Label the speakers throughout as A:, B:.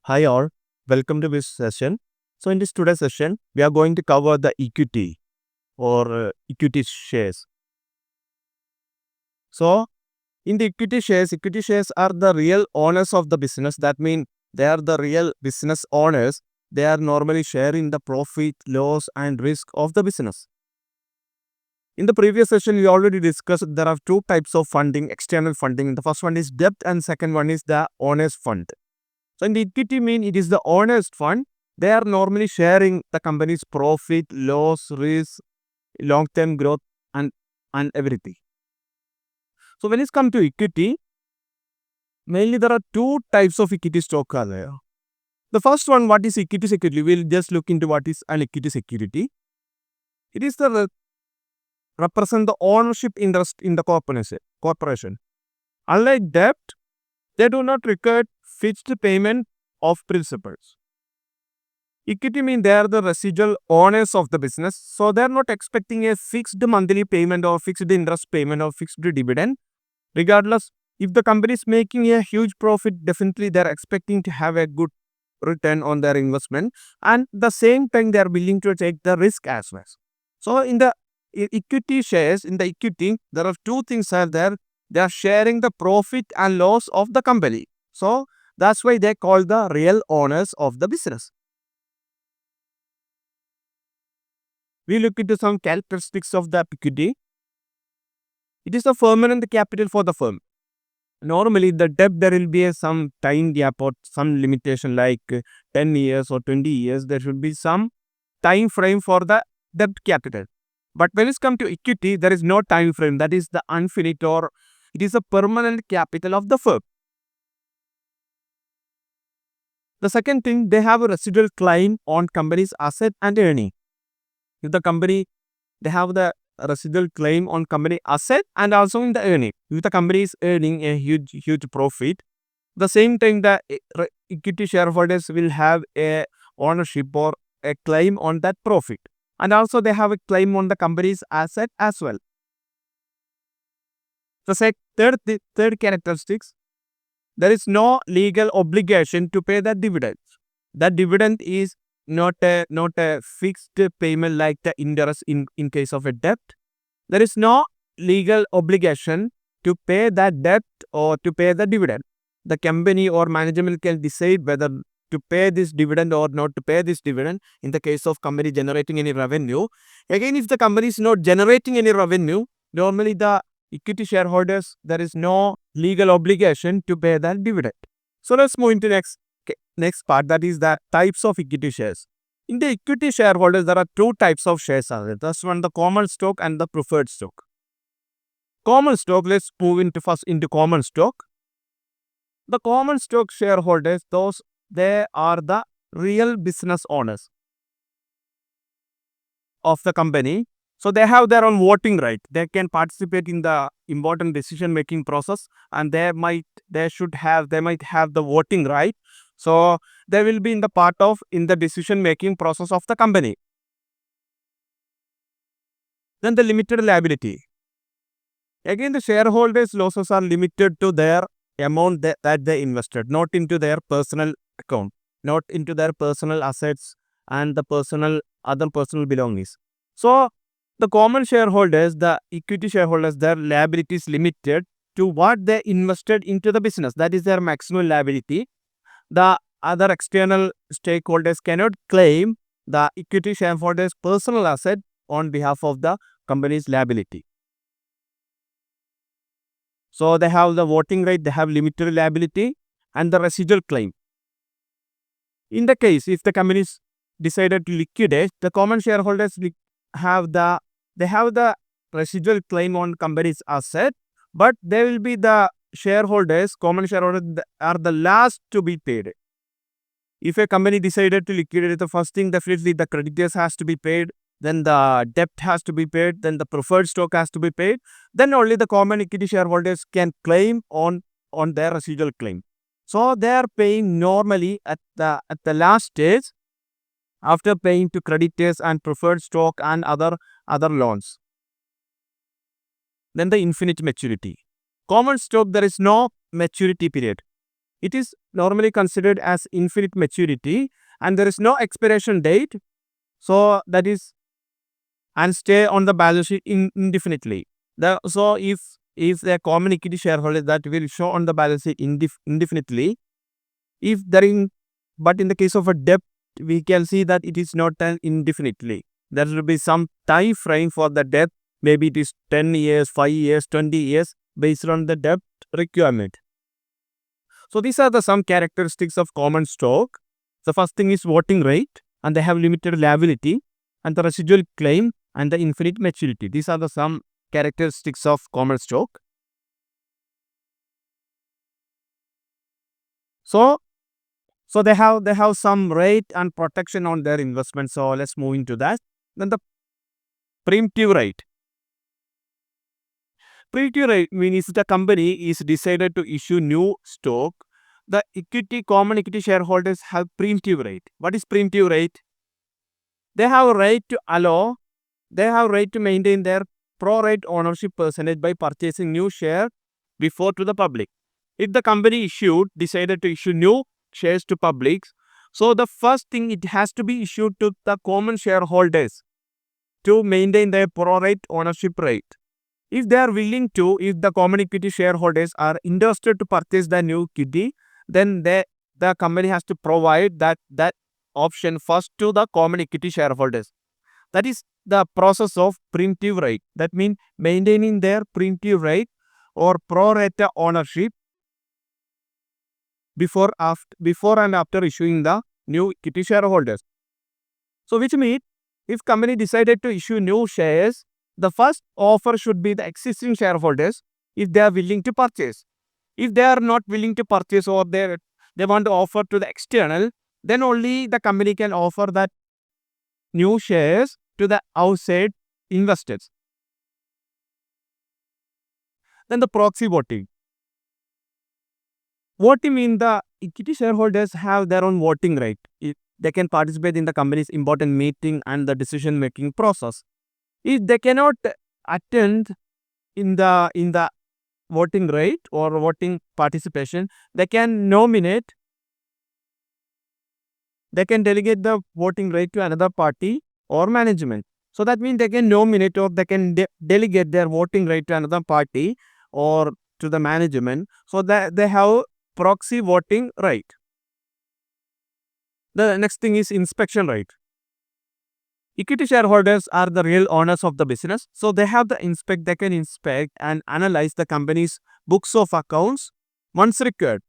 A: Hi all, welcome to this session. So in this today's session, we are going to cover the equity or equity shares. So in the equity shares are the real owners of the business. That means they are the real business owners. They are normally sharing the profit, loss and risk of the business. In the previous session, we already discussed there are two types of funding, external funding. The first one is debt and second one is the owners fund. So in the equity mean it is the owners fund. They are normally sharing the company's profit, loss, risk, long-term growth and everything. So when it's come to equity, mainly there are two types of equity stock are there. The first one, what is equity security? We'll just look into what is an equity security. It is the represent the ownership interest in the corporation. Unlike debt, they do not require fixed payment of principals. Equity means they are the residual owners of the business. So they are not expecting a fixed monthly payment or fixed interest payment or fixed dividend. Regardless, if the company is making a huge profit, definitely they are expecting to have a good return on their investment. And the same time, they are willing to take the risk as well. So in the equity shares, in the equity, there are two things are there. They are sharing the profit and loss of the company. So that's why they call the real owners of the business. We look into some characteristics of the equity. It is a permanent capital for the firm. Normally, the debt there will be some time gap or some limitation like 10 years or 20 years. There should be some time frame for the debt capital. But when it's come to equity, there is no time frame. That is the infinite or it is a permanent capital of the firm. The second thing, they have a residual claim on company's asset and earning. If the company, they have the residual claim on company asset and also in the earning. If the company is earning a huge profit, the same time the equity shareholders will have a ownership or a claim on that profit. And also they have a claim on the company's asset as well. The third characteristics, there is no legal obligation to pay the dividends. That dividend is not a fixed payment like the interest in case of a debt. There is no legal obligation to pay that debt or to pay the dividend. The company or management can decide whether to pay this dividend or not to pay this dividend in the case of company generating any revenue. Again, if the company is not generating any revenue, normally the equity shareholders, there is no legal obligation to pay that dividend. So let's move into next part, that is the types of equity shares. In the equity shareholders, there are two types of shares. That's one, the common stock and the preferred stock. Common stock, let's move into first into common stock. The common stock shareholders, they are the real business owners of the company. So they have their own voting right. They can participate in the important decision making process, and they might have the voting right. So they will be in the decision making process of the company. Then the limited liability. Again, the shareholders' losses are limited to their amount that they invested, not into their personal account, not into their personal assets and the other personal belongings. So the common shareholders, the equity shareholders, their liability is limited to what they invested into the business. That is their maximum liability. The other external stakeholders cannot claim the equity shareholders' personal asset on behalf of the company's liability. So they have the voting right, they have limited liability and the residual claim. In the case, if the company is decided to liquidate, the common shareholders have the residual claim on company's asset, but they will be the common shareholders are the last to be paid. If a company decided to liquidate, the first thing definitely the creditors has to be paid, then the debt has to be paid, then the preferred stock has to be paid, then only the common equity shareholders can claim on their residual claim. So they are paying normally at the last stage after paying to creditors and preferred stock and other loans. Then the infinite maturity. Common stock, there is no maturity period. it is normally considered as infinite maturity and there is no expiration date. So that is and stay on the balance sheet indefinitely. So if the common equity shareholder that will show on the balance sheet indefinitely. If there in but in the case of a debt, we can see that it is not done indefinitely. There will be some time frame for the debt. Maybe it is 10 years, 5 years, 20 years based on the debt requirement. So these are the some characteristics of common stock. The first thing is voting rate and they have limited liability and the residual claim and the infinite maturity. These are the some characteristics of common stock. So they have some rate and protection on their investment. So let's move into that. Then the preemptive right. Preemptive right means the company is decided to issue new stock. The common equity shareholders have preemptive right. What is preemptive right? They have a right to maintain their pro-rate ownership percentage by purchasing new share before to the public. If the company decided to issue new shares to public, so the first thing it has to be issued to the common shareholders to maintain their pro-rate ownership rate. If the common equity shareholders are interested to purchase the new equity, then the company has to provide that option first to the common equity shareholders. That is the process of preemptive right. That means maintaining their preemptive right or pro rata ownership before and after issuing the new equity shareholders. So which means if company decided to issue new shares, the first offer should be the existing shareholders if they are willing to purchase. If they are not willing to purchase or they want to offer to the external, then only the company can offer that new shares to the outside investors. Then the proxy voting. Voting means the equity shareholders have their own voting right. They can participate in the company's important meeting and the decision making process. If they cannot attend in the voting right or voting participation, they can nominate. They can delegate the voting right to another party or management. So that means they can nominate or they can delegate their voting right to another party or to the management. So that they have proxy voting right. The next thing is inspection right. Equity shareholders are the real owners of the business. So they can inspect and analyze the company's books of accounts once required.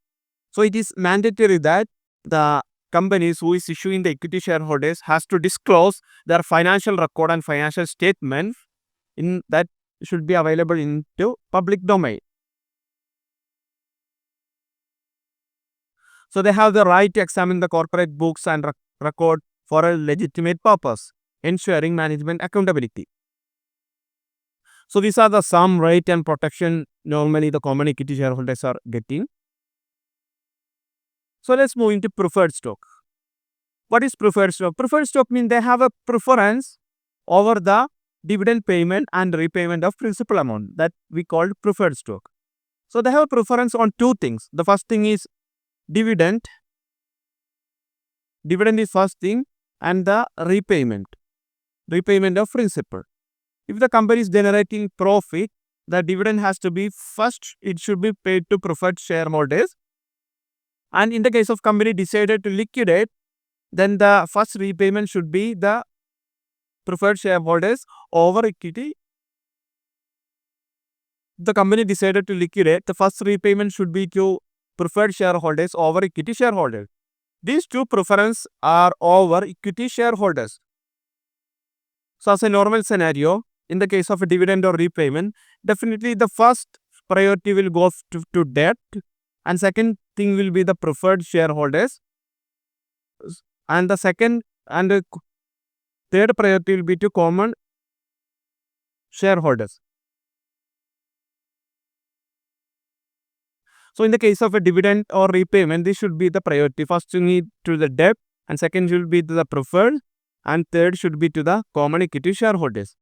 A: So it is mandatory that the companies who is issuing the equity shareholders has to disclose their financial record and financial statement in that should be available into public domain. So they have the right to examine the corporate books and record for a legitimate purpose, ensuring management accountability. So these are the some right and protection normally the common equity shareholders are getting. So let's move into preferred stock. What is preferred stock? Preferred stock means they have a preference over the dividend payment and repayment of principal amount that we call preferred stock. So they have a preference on two things. The first thing is dividend. Dividend is first thing and the repayment of principal. If the company is generating profit, the dividend has to be first, it should be paid to preferred shareholders. And in the case of company decided to liquidate, then the first repayment should be the preferred shareholders over equity. The company decided to liquidate, the first repayment should be to preferred shareholders over equity shareholders. These two preferences are over equity shareholders. So as a normal scenario, in the case of a dividend or repayment, definitely the first priority will go to debt and second thing will be the preferred shareholders and the second and third priority will be to common shareholders. So in the case of a dividend or repayment, this should be the priority. First you need to the debt and second should be to the preferred and third should be to the common equity shareholders.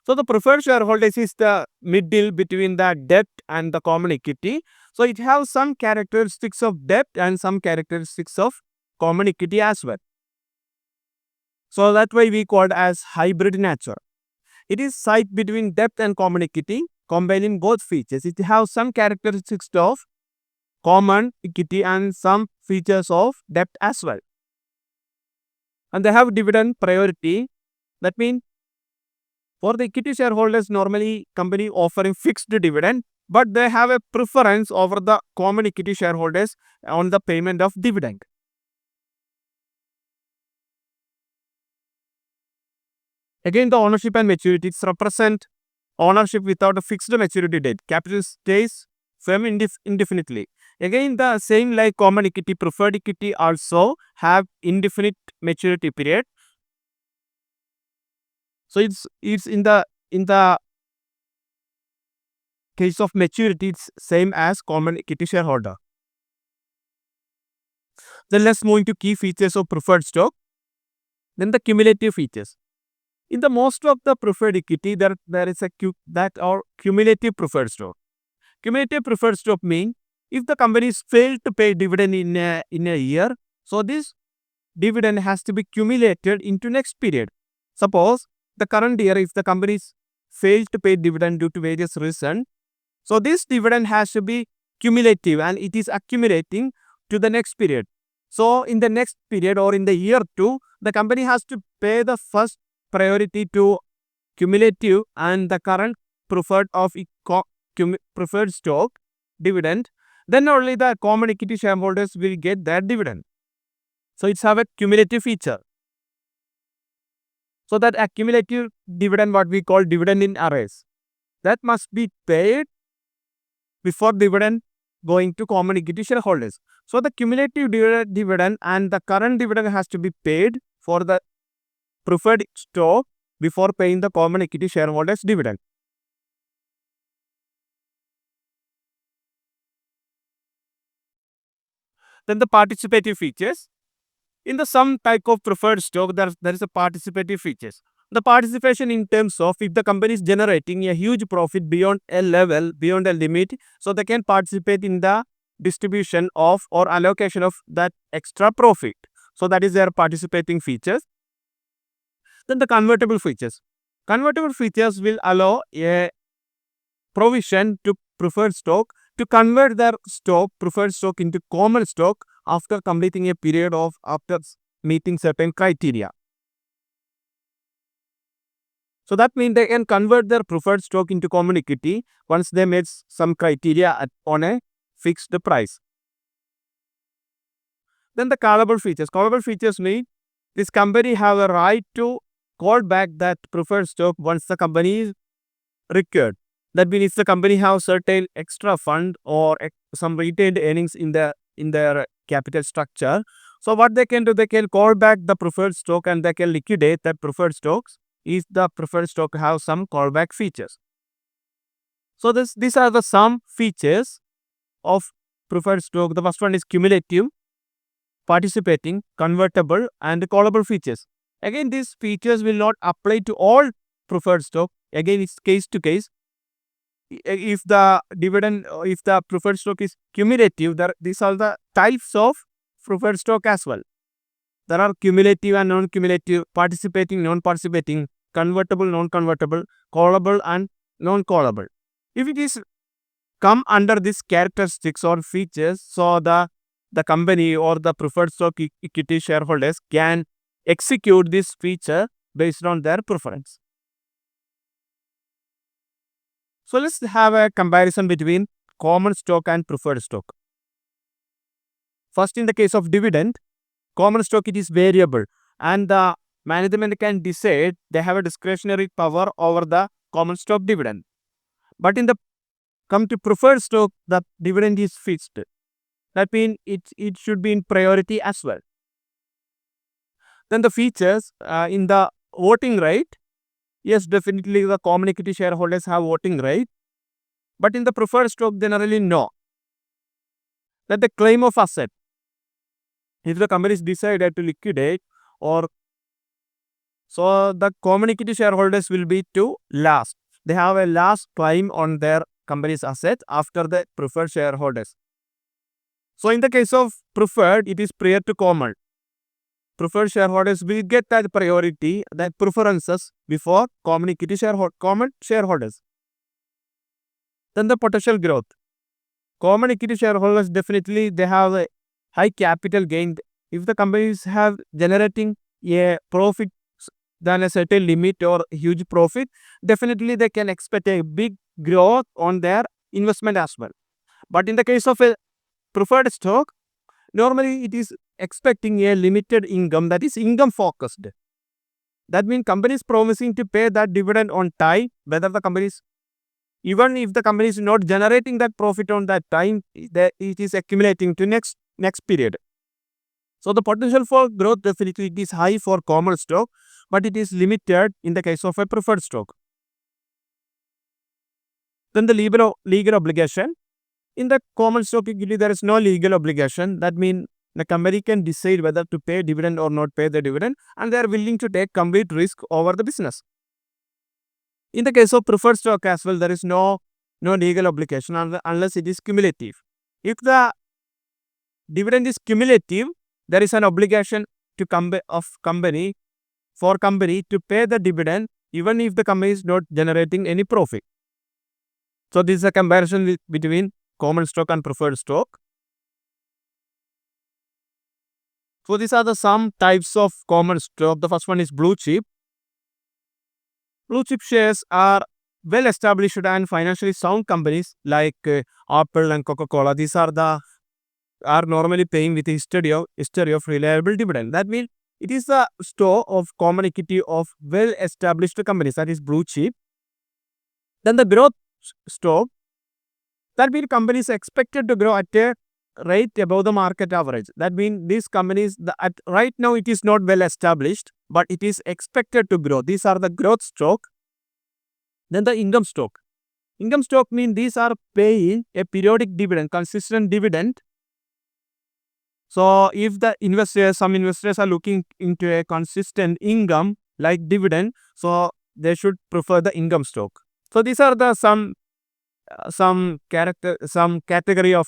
A: So the preferred shareholders is the middle between the debt and the common equity. So it has some characteristics of debt and some characteristics of common equity as well. So that way we call it as hybrid nature. It is site between debt and common equity, combining both features. It has some characteristics of common equity and some features of debt as well. And they have dividend priority. That means for the equity shareholders, normally company offering fixed dividend, but they have a preference over the common equity shareholders on the payment of dividend. Again, the ownership and maturities represent ownership without a fixed maturity date. Capital stays firm indefinitely. Again, the same like common equity, preferred equity also have indefinite maturity period. So it's in the case of maturity, it's same as common equity shareholder. Then let's move into key features of preferred stock. Then the cumulative features. In the most of the preferred equity, there is that or cumulative preferred stock. Cumulative preferred stock means if the companies fail to pay dividend in a year, so this dividend has to be cumulated into next period. Suppose the current year, if the companies fail to pay dividend due to various reasons, so this dividend has to be cumulative and it is accumulating to the next period. So in the next period or in the year 2, the company has to pay the first priority to cumulative and the current preferred preferred stock dividend. Then only the common equity shareholders will get that dividend. So it's have a cumulative feature. So that accumulative dividend, what we call dividend in arrears, that must be paid before dividend going to common equity shareholders. So the cumulative dividend and the current dividend has to be paid for the preferred stock before paying the common equity shareholders dividend. Then the participative features. In the some type of preferred stock, there is a participative features. The participation in terms of if the company is generating a huge profit beyond a level, beyond a limit, so they can participate in the distribution of or allocation of that extra profit. So that is their participating features. Then the convertible features. Convertible features will allow a provision to preferred stock to convert their preferred stock into common stock after completing a period of after meeting certain criteria. So that means they can convert their preferred stock into common equity once they meet some criteria on a fixed price. Then the callable features. Callable features mean this company have a right to call back that preferred stock once the company is required. That means if the company have certain extra fund or some retained earnings in their capital structure, so what they can do, they can call back the preferred stock and they can liquidate that preferred stocks if the preferred stock have some callback features. So these are the some features of preferred stock. The first one is cumulative, participating, convertible, and callable features. Again, these features will not apply to all preferred stock. Again, it's case to case. If the preferred stock is cumulative, these are the types of preferred stock as well. There are cumulative and non-cumulative, participating, non-participating, convertible, non-convertible, callable and non-callable. If it is come under these characteristics or features, so the company or the preferred stock equity shareholders can execute this feature based on their preference. So let's have a comparison between common stock and preferred stock. First, in the case of dividend, common stock it is variable and the management can decide, they have a discretionary power over the common stock dividend. But in the come to preferred stock, the dividend is fixed. That means it should be in priority as well. Then the features in the voting right. Yes, definitely the common equity shareholders have voting right. But in the preferred stock, generally no. That the claim of asset. If the company is decided to liquidate or so the common equity shareholders will be to last. They have a last claim on their company's asset after the preferred shareholders. So in the case of preferred, it is prior to common. Preferred shareholders will get that priority, that preferences before common shareholders. Then the potential growth. Common equity shareholders definitely they have a high capital gain. If the companies have generating a profit than a certain limit or huge profit, definitely they can expect a big growth on their investment as well. But in the case of a preferred stock, normally it is expecting a limited income, that is income focused. That means companies promising to pay that dividend on time, whether the companies, even if the company is not generating that profit on that time, it is accumulating to next period. So the potential for growth definitely it is high for common stock, but it is limited in the case of a preferred stock. Then the legal obligation. In the common stock equity, there is no legal obligation. That means the company can decide whether to pay dividend or not pay the dividend, and they are willing to take complete risk over the business. In the case of preferred stock as well, there is no legal obligation unless it is cumulative. If the dividend is cumulative, there is an obligation to company to pay the dividend even if the company is not generating any profit. So this is a comparison between common stock and preferred stock. So these are the some types of common stock. The first one is blue chip. Blue chip shares are well established and financially sound companies like Apple and Coca-Cola. These are normally paying with a history of reliable dividend. That means it is the stock of common equity of well established companies, that is blue chip. Then the growth stock, that means companies expected to grow at a rate above the market average. That means these companies right now it is not well established, but it is expected to grow. These are the growth stock. Then the income stock. Income stock means these are paying a periodic dividend, consistent dividend. So if some investors are looking into a consistent income like dividend, so they should prefer the income stock. So these are the some category of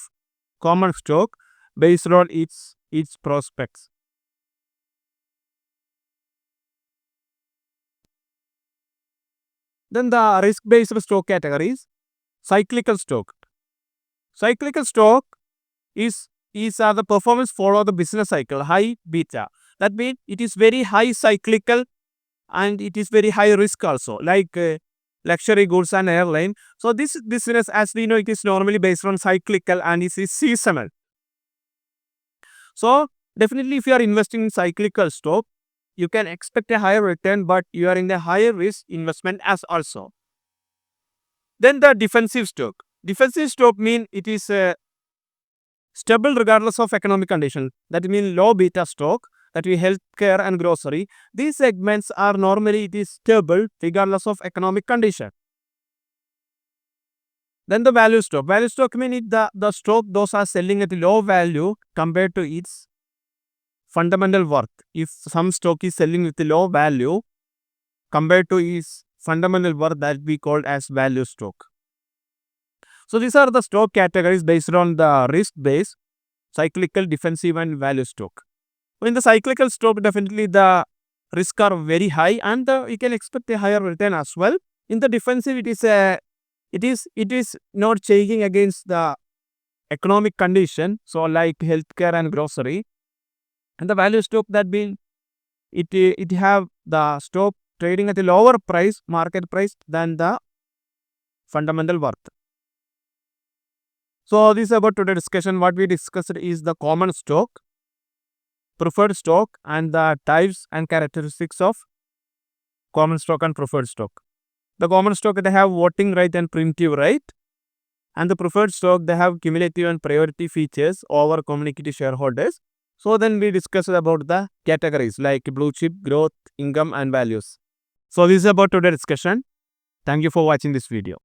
A: common stock based on its prospects. Then the risk-based stock categories. Cyclical stock. Cyclical stock is the performance follow the business cycle, high beta. That means it is very high cyclical and it is very high risk also, like luxury goods and airline. So this business, as we know, it is normally based on cyclical and it is seasonal. So definitely if you are investing in cyclical stock, you can expect a higher return, but you are in a higher risk investment as also. Then the defensive stock. Defensive stock means it is stable regardless of economic condition. That means low beta stock, that is healthcare and grocery. These segments are normally it is stable regardless of economic condition. Then the value stock. Value stock means the stock those are selling at low value compared to its fundamental worth. If some stock is selling with low value compared to its fundamental worth, that we called as value stock. So these are the stock categories based on the risk base, cyclical, defensive and value stock. So in the cyclical stock, definitely the risks are very high and you can expect a higher return as well. In the defensive, it is not changing against the economic condition, so like healthcare and grocery. And the value stock, that means it have the stock trading at a lower price, market price, than the fundamental worth. So this is about today's discussion. What we discussed is the common stock, preferred stock and the types and characteristics of common stock and preferred stock. The common stock, they have voting right and preemptive right, and the preferred stock, they have cumulative and priority features over common equity shareholders. So then we discussed about the categories like blue chip, growth, income and values. So this is about today's discussion. Thank you for watching this video.